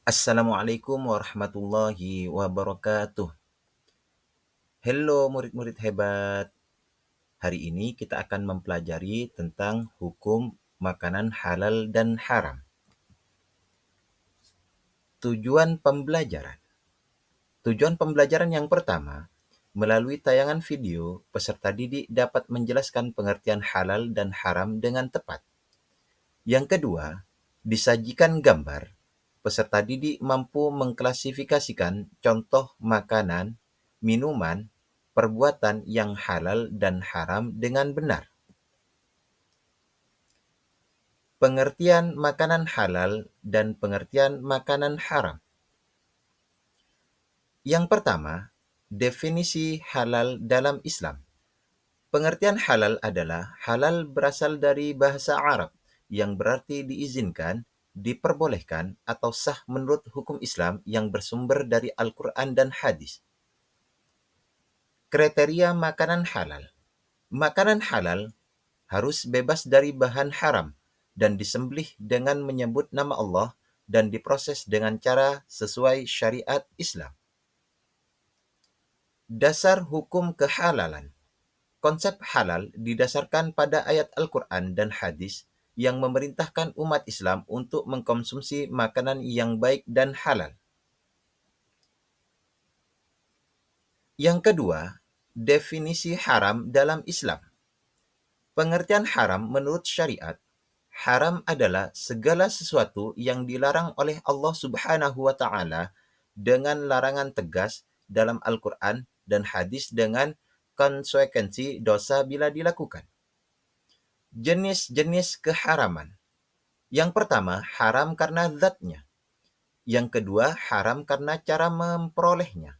Assalamualaikum warahmatullahi wabarakatuh. Halo murid-murid hebat. Hari ini kita akan mempelajari tentang hukum makanan halal dan haram. Tujuan pembelajaran. Tujuan pembelajaran yang pertama, melalui tayangan video, peserta didik dapat menjelaskan pengertian halal dan haram dengan tepat. Yang kedua, disajikan gambar. Peserta didik mampu mengklasifikasikan contoh makanan, minuman, perbuatan yang halal dan haram dengan benar. Pengertian makanan halal dan pengertian makanan haram. Yang pertama, definisi halal dalam Islam. Pengertian halal adalah halal berasal dari bahasa Arab yang berarti diizinkan, diperbolehkan, atau sah menurut hukum Islam yang bersumber dari Al-Quran dan hadis. Kriteria makanan halal. Makanan halal harus bebas dari bahan haram dan disembelih dengan menyebut nama Allah dan diproses dengan cara sesuai syariat Islam. Dasar hukum kehalalan. Konsep halal didasarkan pada ayat Al-Quran dan hadis yang memerintahkan umat Islam untuk mengkonsumsi makanan yang baik dan halal. Yang kedua, definisi haram dalam Islam. Pengertian haram menurut syariat, haram adalah segala sesuatu yang dilarang oleh Allah Subhanahu wa Ta'ala dengan larangan tegas dalam Al-Quran dan hadis dengan konsekuensi dosa bila dilakukan. Jenis-jenis keharaman. Yang pertama, haram karena zatnya. Yang kedua, haram karena cara memperolehnya.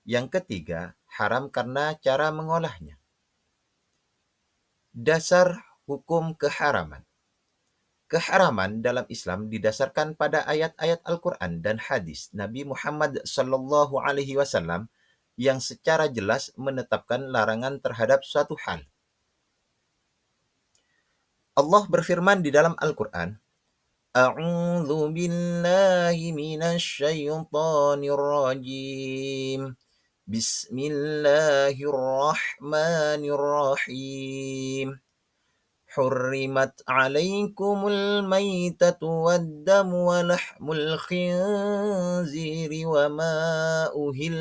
Yang ketiga, haram karena cara mengolahnya. Dasar hukum keharaman. Keharaman dalam Islam didasarkan pada ayat-ayat Al-Quran dan hadis Nabi Muhammad SAW yang secara jelas menetapkan larangan terhadap suatu hal. Allah berfirman di dalam Al-Quran, A'udzu billahi minasy syaithanir rajim. Bismillahirrahmanirrahim. حرمت عليكم الميتة والدم ولحم الخنزير وما أهل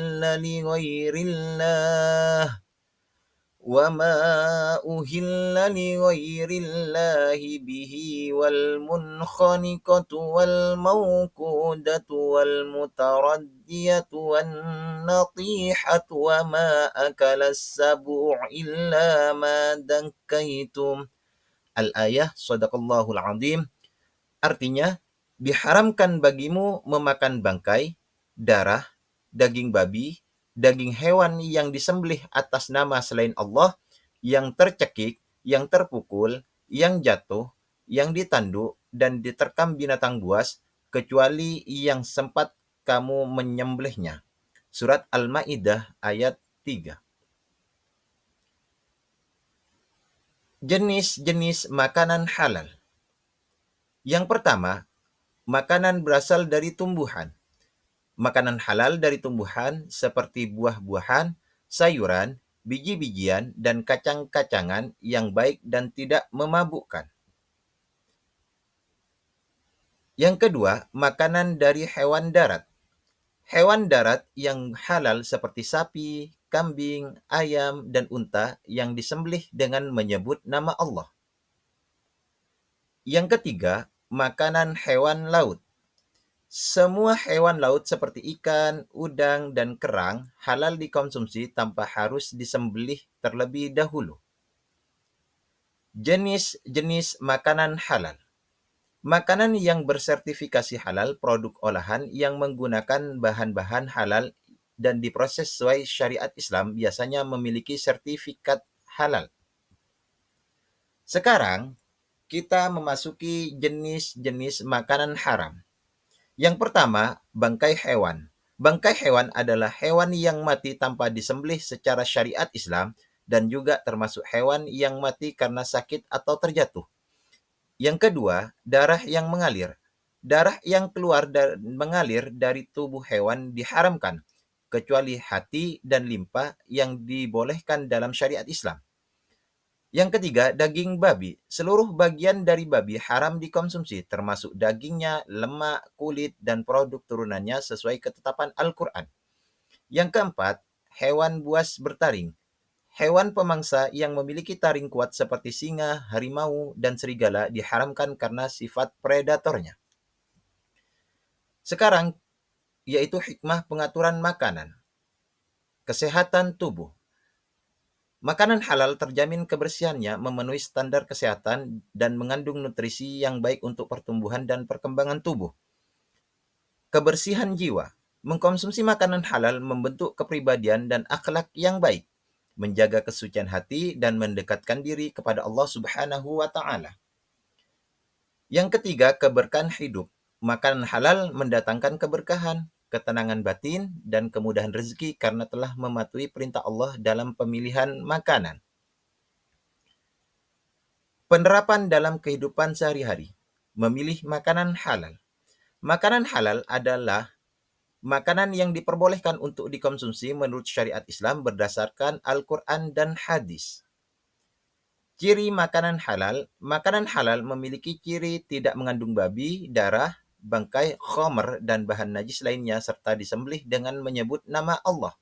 لغير الله به والمنخنقة والموقودة والمتردية والنطيحة وما أكل السبع إلا ما ذكيتم. Al-ayah Shadaqallahul Azim. Artinya, diharamkan bagimu memakan bangkai, darah, daging babi, daging hewan yang disembelih atas nama selain Allah, yang tercekik, yang terpukul, yang jatuh, yang ditanduk, dan diterkam binatang buas, kecuali yang sempat kamu menyembelihnya. Surat Al-Ma'idah ayat 3. Jenis-jenis makanan halal. Yang pertama, makanan berasal dari tumbuhan. Makanan halal dari tumbuhan seperti buah-buahan, sayuran, biji-bijian, dan kacang-kacangan yang baik dan tidak memabukkan. Yang kedua, makanan dari hewan darat. Hewan darat yang halal seperti sapi, kambing, ayam, dan unta yang disembelih dengan menyebut nama Allah. Yang ketiga, makanan hewan laut. Semua hewan laut seperti ikan, udang, dan kerang halal dikonsumsi tanpa harus disembelih terlebih dahulu. Jenis-jenis makanan halal. Makanan yang bersertifikasi halal produk olahan yang menggunakan bahan-bahan halal dan diproses sesuai syariat Islam biasanya memiliki sertifikat halal. Sekarang, kita memasuki jenis-jenis makanan haram. Yang pertama, bangkai hewan. Bangkai hewan adalah hewan yang mati tanpa disembelih secara syariat Islam dan juga termasuk hewan yang mati karena sakit atau terjatuh. Yang kedua, darah yang mengalir. Darah yang keluar dan mengalir dari tubuh hewan diharamkan, kecuali hati dan limpa yang dibolehkan dalam syariat Islam. Yang ketiga, daging babi. Seluruh bagian dari babi haram dikonsumsi, termasuk dagingnya, lemak, kulit, dan produk turunannya sesuai ketetapan Al-Quran. Yang keempat, hewan buas bertaring. Hewan pemangsa yang memiliki taring kuat seperti singa, harimau, dan serigala diharamkan karena sifat predatornya. Sekarang, yaitu hikmah pengaturan makanan. Kesehatan tubuh. Makanan halal terjamin kebersihannya, memenuhi standar kesehatan, dan mengandung nutrisi yang baik untuk pertumbuhan dan perkembangan tubuh. Kebersihan jiwa. Mengkonsumsi makanan halal membentuk kepribadian dan akhlak yang baik, menjaga kesucian hati, dan mendekatkan diri kepada Allah Subhanahu wa Ta'ala. Yang ketiga, keberkahan hidup. Makanan halal mendatangkan keberkahan, ketenangan batin, dan kemudahan rezeki karena telah mematuhi perintah Allah dalam pemilihan makanan. Penerapan dalam kehidupan sehari-hari. Memilih makanan halal. Makanan halal adalah makanan yang diperbolehkan untuk dikonsumsi menurut syariat Islam berdasarkan Al-Quran dan hadis. Ciri makanan halal memiliki ciri tidak mengandung babi, darah, bangkai, khomer, dan bahan najis lainnya serta disembelih dengan menyebut nama Allah.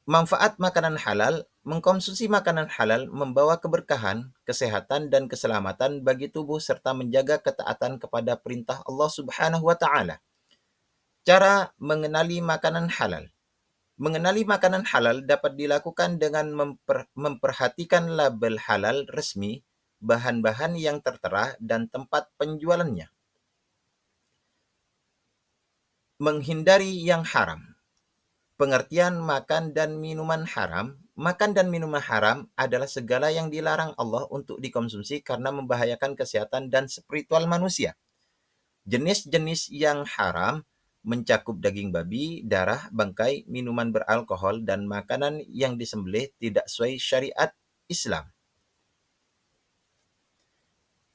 Manfaat makanan halal. Mengkonsumsi makanan halal membawa keberkahan, kesehatan, dan keselamatan bagi tubuh serta menjaga ketaatan kepada perintah Allah Subhanahu wa Ta'ala. Cara mengenali makanan halal. Mengenali makanan halal dapat dilakukan dengan memperhatikan label halal resmi, bahan-bahan yang tertera, dan tempat penjualannya. Menghindari yang haram. Pengertian makan dan minuman haram. Makan dan minuman haram adalah segala yang dilarang Allah untuk dikonsumsi karena membahayakan kesehatan dan spiritual manusia. Jenis-jenis yang haram mencakup daging babi, darah, bangkai, minuman beralkohol, dan makanan yang disembelih tidak sesuai syariat Islam.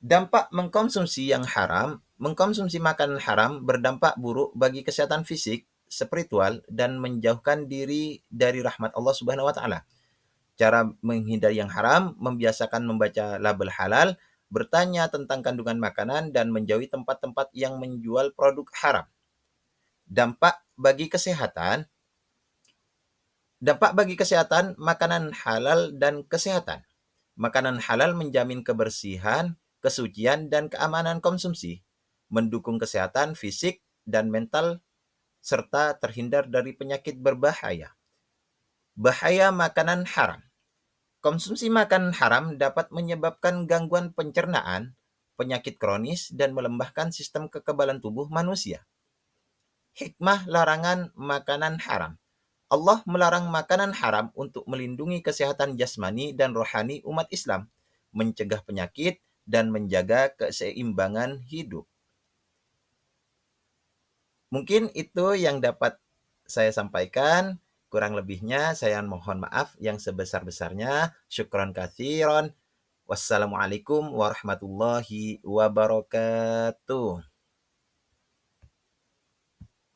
Dampak mengkonsumsi yang haram. Mengkonsumsi makanan haram berdampak buruk bagi kesehatan fisik, spiritual, dan menjauhkan diri dari rahmat Allah Subhanahu wa Ta'ala. Cara menghindari yang haram, membiasakan membaca label halal, bertanya tentang kandungan makanan, dan menjauhi tempat-tempat yang menjual produk haram. Dampak bagi kesehatan. Dampak bagi kesehatan, makanan halal dan kesehatan. Makanan halal menjamin kebersihan, kesucian, dan keamanan konsumsi, mendukung kesehatan fisik dan mental, serta terhindar dari penyakit berbahaya. Bahaya makanan haram. Konsumsi makanan haram dapat menyebabkan gangguan pencernaan, penyakit kronis, dan melemahkan sistem kekebalan tubuh manusia. Hikmah larangan makanan haram. Allah melarang makanan haram untuk melindungi kesehatan jasmani dan rohani umat Islam, mencegah penyakit, dan menjaga keseimbangan hidup. Mungkin itu yang dapat saya sampaikan. Kurang lebihnya saya mohon maaf yang sebesar-besarnya. Syukran katsiran. Wassalamualaikum warahmatullahi wabarakatuh.